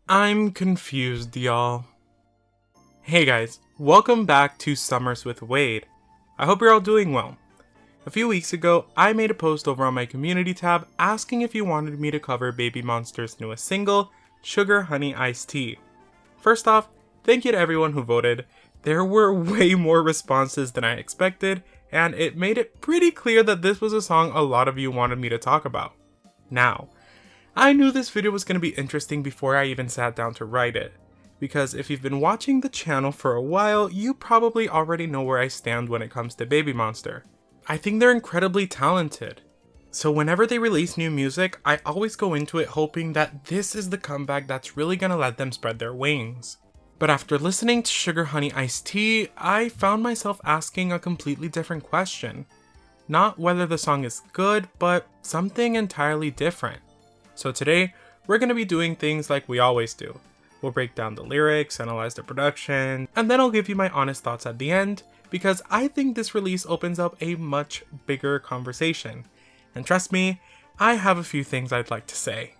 I'm confused, y'all. Hey guys, welcome back to Summers with Wade. I hope you're all doing well. A few weeks ago, I made a post over on my community tab asking if you wanted me to cover BABYMONSTER's newest single, Sugar Honey Iced Tea. First off, thank you to everyone who voted. There were way more responses than I expected, and it made it pretty clear that this was a song a lot of you wanted me to talk about. Now, I knew this video was going to be interesting before I even sat down to write it, because if you've been watching the channel for a while, you probably already know where I stand when it comes to BABYMONSTER. I think they're incredibly talented. So whenever they release new music, I always go into it hoping that this is the comeback that's really going to let them spread their wings. But after listening to Sugar Honey Iced Tea, I found myself asking a completely different question. Not whether the song is good, but something entirely different. So today, we're going to be doing things like we always do. We'll break down the lyrics, analyze the production, and then I'll give you my honest thoughts at the end, because I think this release opens up a much bigger conversation. And trust me, I have a few things I'd like to say.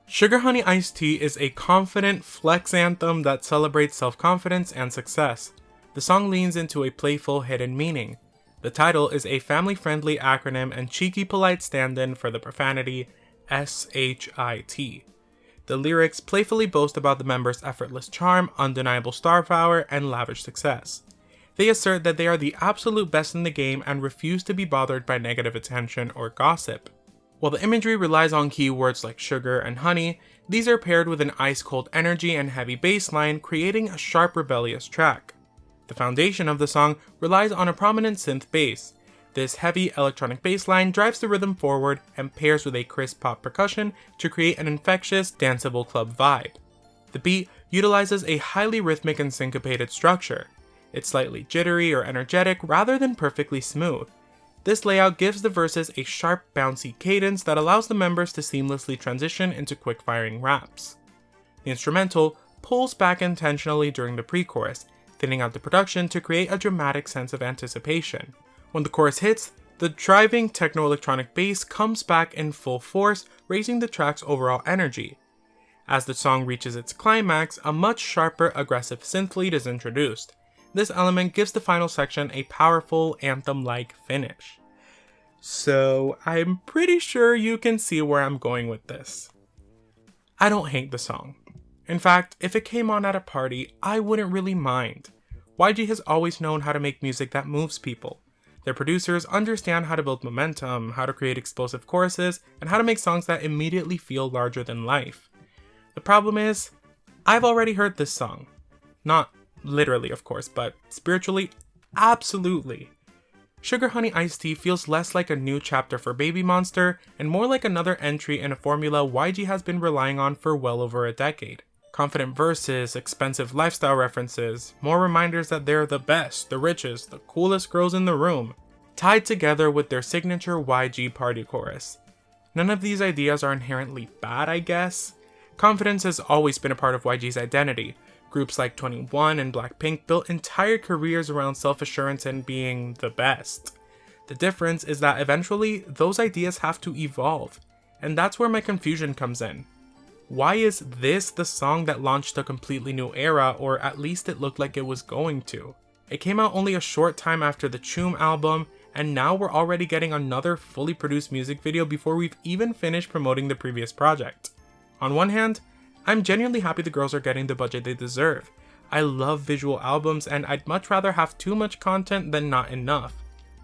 Sugar Honey Iced Tea is a confident flex anthem that celebrates self-confidence and success. The song leans into a playful hidden meaning. The title is a family-friendly acronym and cheeky polite stand-in for the profanity SHIT. The lyrics playfully boast about the members' effortless charm, undeniable star power, and lavish success. They assert that they are the absolute best in the game and refuse to be bothered by negative attention or gossip. While the imagery relies on keywords like sugar and honey, these are paired with an ice-cold energy and heavy bass line, creating a sharp, rebellious track. The foundation of the song relies on a prominent synth bass. This heavy electronic bass line drives the rhythm forward and pairs with a crisp pop percussion to create an infectious, danceable club vibe. The beat utilizes a highly rhythmic and syncopated structure. It's slightly jittery or energetic rather than perfectly smooth. This layout gives the verses a sharp, bouncy cadence that allows the members to seamlessly transition into quick-firing raps. The instrumental pulls back intentionally during the pre-chorus, thinning out the production to create a dramatic sense of anticipation. When the chorus hits, the driving techno-electronic bass comes back in full force, raising the track's overall energy. As the song reaches its climax, a much sharper, aggressive synth lead is introduced. This element gives the final section a powerful, anthem-like finish. So, I'm pretty sure you can see where I'm going with this. I don't hate the song. In fact, if it came on at a party, I wouldn't really mind. YG has always known how to make music that moves people. Their producers understand how to build momentum, how to create explosive choruses, and how to make songs that immediately feel larger than life. The problem is, I've already heard this song. Not literally, of course, but spiritually, absolutely. Sugar Honey Iced Tea feels less like a new chapter for BABYMONSTER and more like another entry in a formula YG has been relying on for well over a decade. Confident verses, expensive lifestyle references, more reminders that they're the best, the richest, the coolest girls in the room, tied together with their signature YG party chorus. None of these ideas are inherently bad, I guess. Confidence has always been a part of YG's identity. Groups like 21 and Blackpink built entire careers around self-assurance and being the best. The difference is that eventually, those ideas have to evolve, and that's where my confusion comes in. Why is this the song that launched a completely new era, or at least it looked like it was going to? It came out only a short time after the Choom album, and now we're already getting another fully produced music video before we've even finished promoting the previous project. On one hand, I'm genuinely happy the girls are getting the budget they deserve. I love visual albums and I'd much rather have too much content than not enough.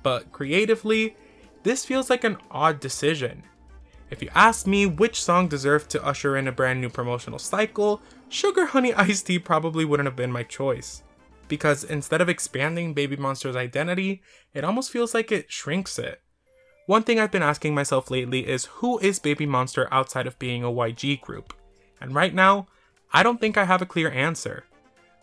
But creatively, this feels like an odd decision. If you ask me which song deserved to usher in a brand new promotional cycle, Sugar Honey Iced Tea probably wouldn't have been my choice. Because instead of expanding BABYMONSTER's identity, it almost feels like it shrinks it. One thing I've been asking myself lately is who is BABYMONSTER outside of being a YG group? And right now, I don't think I have a clear answer.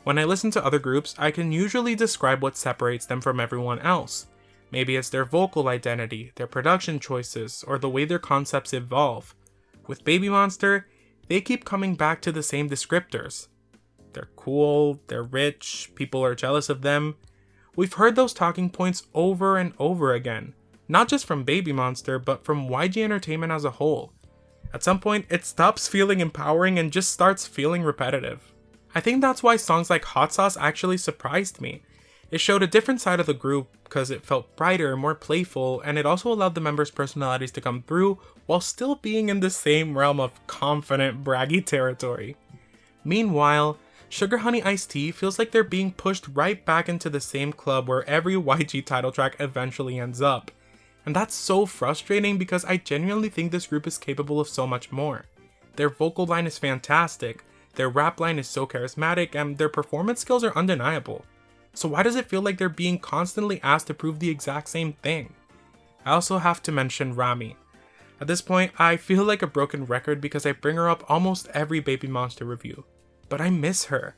When I listen to other groups, I can usually describe what separates them from everyone else. Maybe it's their vocal identity, their production choices, or the way their concepts evolve. With BABYMONSTER, they keep coming back to the same descriptors. They're cool, they're rich, people are jealous of them. We've heard those talking points over and over again, not just from BABYMONSTER, but from YG Entertainment as a whole. At some point, it stops feeling empowering and just starts feeling repetitive. I think that's why songs like Hot Sauce actually surprised me. It showed a different side of the group because it felt brighter, more playful, and it also allowed the members' personalities to come through while still being in the same realm of confident, braggy territory. Meanwhile, Sugar Honey Iced Tea feels like they're being pushed right back into the same club where every YG title track eventually ends up. And that's so frustrating because I genuinely think this group is capable of so much more. Their vocal line is fantastic, their rap line is so charismatic, and their performance skills are undeniable. So why does it feel like they're being constantly asked to prove the exact same thing? I also have to mention Rami. At this point, I feel like a broken record because I bring her up almost every BABYMONSTER review. But I miss her.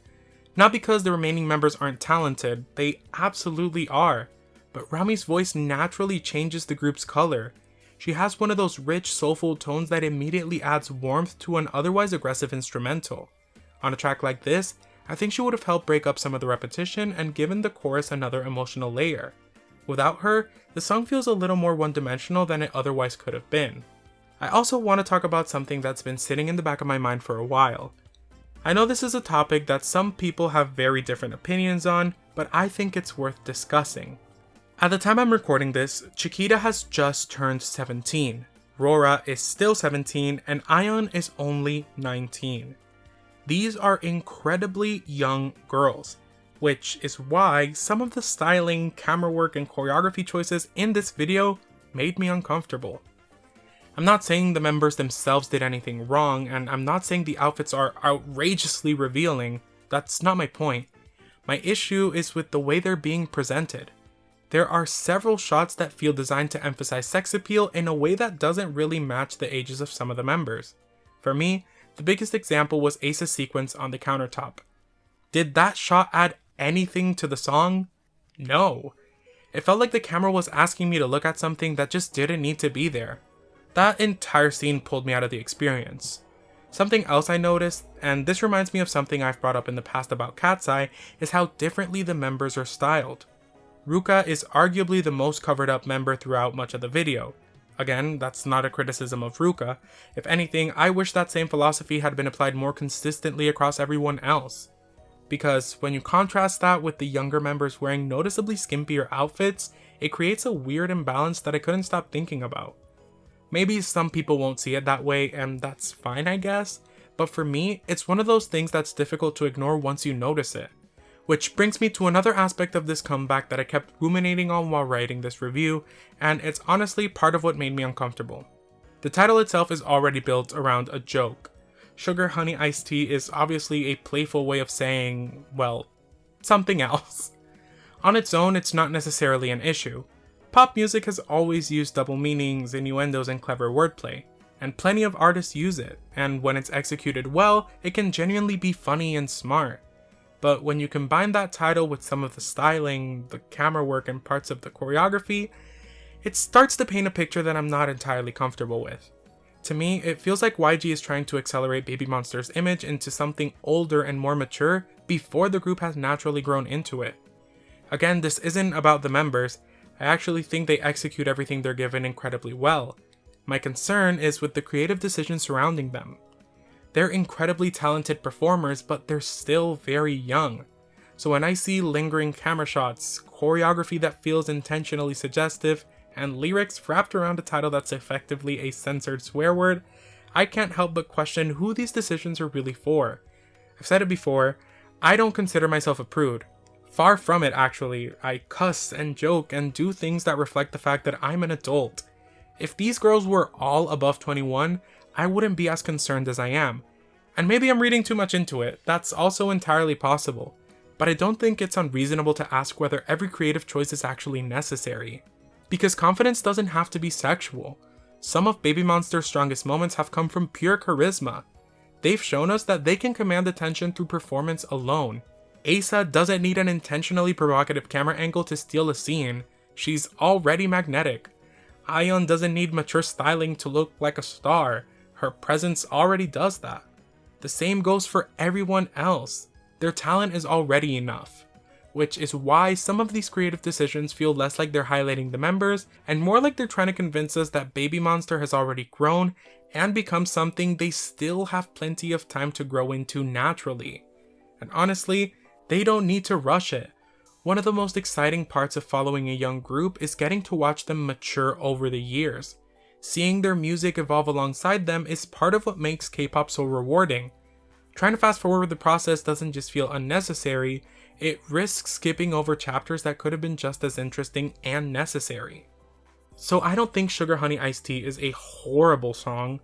Not because the remaining members aren't talented, they absolutely are. But Rami's voice naturally changes the group's color. She has one of those rich, soulful tones that immediately adds warmth to an otherwise aggressive instrumental. On a track like this, I think she would have helped break up some of the repetition and given the chorus another emotional layer. Without her, the song feels a little more one-dimensional than it otherwise could have been. I also want to talk about something that's been sitting in the back of my mind for a while. I know this is a topic that some people have very different opinions on, but I think it's worth discussing. At the time I'm recording this, Chiquita has just turned 17, Rora is still 17, and Ahyeon is only 19. These are incredibly young girls, which is why some of the styling, camera work, and choreography choices in this video made me uncomfortable. I'm not saying the members themselves did anything wrong, and I'm not saying the outfits are outrageously revealing, that's not my point. My issue is with the way they're being presented. There are several shots that feel designed to emphasize sex appeal in a way that doesn't really match the ages of some of the members. For me, the biggest example was Ace's sequence on the countertop. Did that shot add anything to the song? No. It felt like the camera was asking me to look at something that just didn't need to be there. That entire scene pulled me out of the experience. Something else I noticed, and this reminds me of something I've brought up in the past about Cat's Eye, is how differently the members are styled. Ruka is arguably the most covered up member throughout much of the video. Again, that's not a criticism of Ruka. If anything, I wish that same philosophy had been applied more consistently across everyone else. Because when you contrast that with the younger members wearing noticeably skimpier outfits, it creates a weird imbalance that I couldn't stop thinking about. Maybe some people won't see it that way, and that's fine, I guess, but for me, it's one of those things that's difficult to ignore once you notice it. Which brings me to another aspect of this comeback that I kept ruminating on while writing this review, and it's honestly part of what made me uncomfortable. The title itself is already built around a joke. Sugar Honey Iced Tea is obviously a playful way of saying, well, something else. On its own, it's not necessarily an issue. Pop music has always used double meanings, innuendos, and clever wordplay, and plenty of artists use it, and when it's executed well, it can genuinely be funny and smart. But when you combine that title with some of the styling, the camera work, and parts of the choreography, it starts to paint a picture that I'm not entirely comfortable with. To me, it feels like YG is trying to accelerate BABYMONSTER's image into something older and more mature before the group has naturally grown into it. Again, this isn't about the members. I actually think they execute everything they're given incredibly well. My concern is with the creative decisions surrounding them. They're incredibly talented performers, but they're still very young. So when I see lingering camera shots, choreography that feels intentionally suggestive, and lyrics wrapped around a title that's effectively a censored swear word, I can't help but question who these decisions are really for. I've said it before, I don't consider myself a prude. Far from it, actually. I cuss and joke and do things that reflect the fact that I'm an adult. If these girls were all above 21, I wouldn't be as concerned as I am. And maybe I'm reading too much into it, that's also entirely possible. But I don't think it's unreasonable to ask whether every creative choice is actually necessary. Because confidence doesn't have to be sexual. Some of BABYMONSTER's strongest moments have come from pure charisma. They've shown us that they can command attention through performance alone. Asa doesn't need an intentionally provocative camera angle to steal a scene, she's already magnetic. Ahyeon doesn't need mature styling to look like a star, her presence already does that. The same goes for everyone else, their talent is already enough. Which is why some of these creative decisions feel less like they're highlighting the members, and more like they're trying to convince us that BABYMONSTER has already grown and become something they still have plenty of time to grow into naturally. And honestly, they don't need to rush it. One of the most exciting parts of following a young group is getting to watch them mature over the years. Seeing their music evolve alongside them is part of what makes K-pop so rewarding. Trying to fast forward the process doesn't just feel unnecessary, it risks skipping over chapters that could have been just as interesting and necessary. So I don't think Sugar Honey Iced Tea is a horrible song.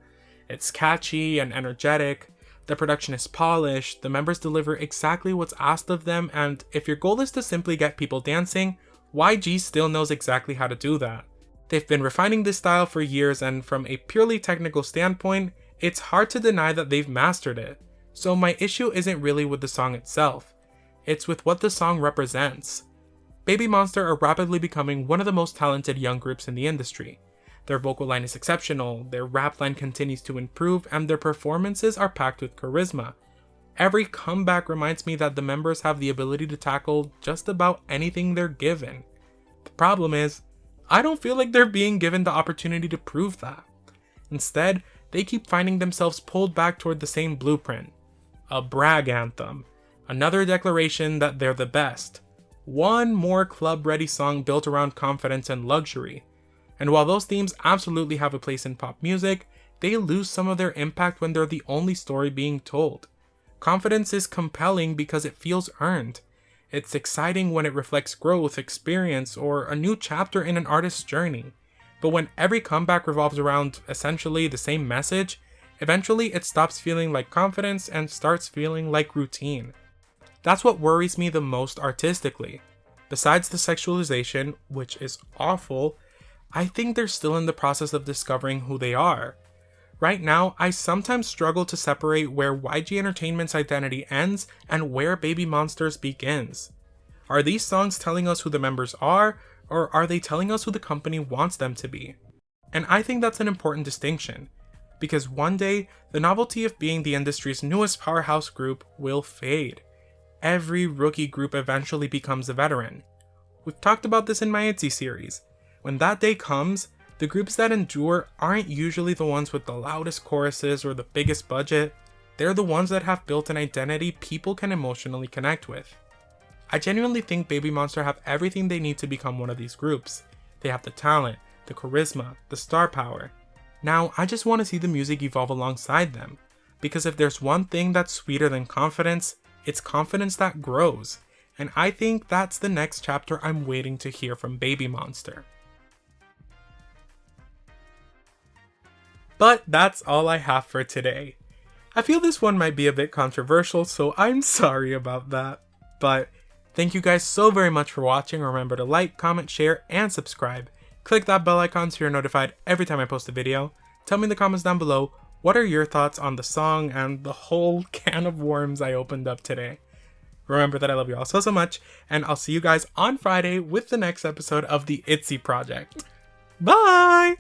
It's catchy and energetic, the production is polished, the members deliver exactly what's asked of them, and if your goal is to simply get people dancing, YG still knows exactly how to do that. They've been refining this style for years, and from a purely technical standpoint, it's hard to deny that they've mastered it. So my issue isn't really with the song itself, it's with what the song represents. BABYMONSTER are rapidly becoming one of the most talented young groups in the industry. Their vocal line is exceptional, their rap line continues to improve, and their performances are packed with charisma. Every comeback reminds me that the members have the ability to tackle just about anything they're given. The problem is, I don't feel like they're being given the opportunity to prove that. Instead, they keep finding themselves pulled back toward the same blueprint. A brag anthem. Another declaration that they're the best. One more club-ready song built around confidence and luxury. And while those themes absolutely have a place in pop music, they lose some of their impact when they're the only story being told. Confidence is compelling because it feels earned. It's exciting when it reflects growth, experience, or a new chapter in an artist's journey. But when every comeback revolves around essentially the same message, eventually it stops feeling like confidence and starts feeling like routine. That's what worries me the most artistically. Besides the sexualization, which is awful, I think they're still in the process of discovering who they are. Right now, I sometimes struggle to separate where YG Entertainment's identity ends and where BABYMONSTER's begins. Are these songs telling us who the members are, or are they telling us who the company wants them to be? And I think that's an important distinction, because one day, the novelty of being the industry's newest powerhouse group will fade. Every rookie group eventually becomes a veteran. We've talked about this in my ITZY series. When that day comes, the groups that endure aren't usually the ones with the loudest choruses or the biggest budget. They're the ones that have built an identity people can emotionally connect with. I genuinely think BABYMONSTER have everything they need to become one of these groups. They have the talent, the charisma, the star power. Now, I just want to see the music evolve alongside them. Because if there's one thing that's sweeter than confidence, it's confidence that grows. And I think that's the next chapter I'm waiting to hear from BABYMONSTER. But that's all I have for today. I feel this one might be a bit controversial, so I'm sorry about that. But thank you guys so very much for watching. Remember to like, comment, share, and subscribe. Click that bell icon so you're notified every time I post a video. Tell me in the comments down below, what are your thoughts on the song and the whole can of worms I opened up today? Remember that I love you all so much, and I'll see you guys on Friday with the next episode of the ITZY project. Bye!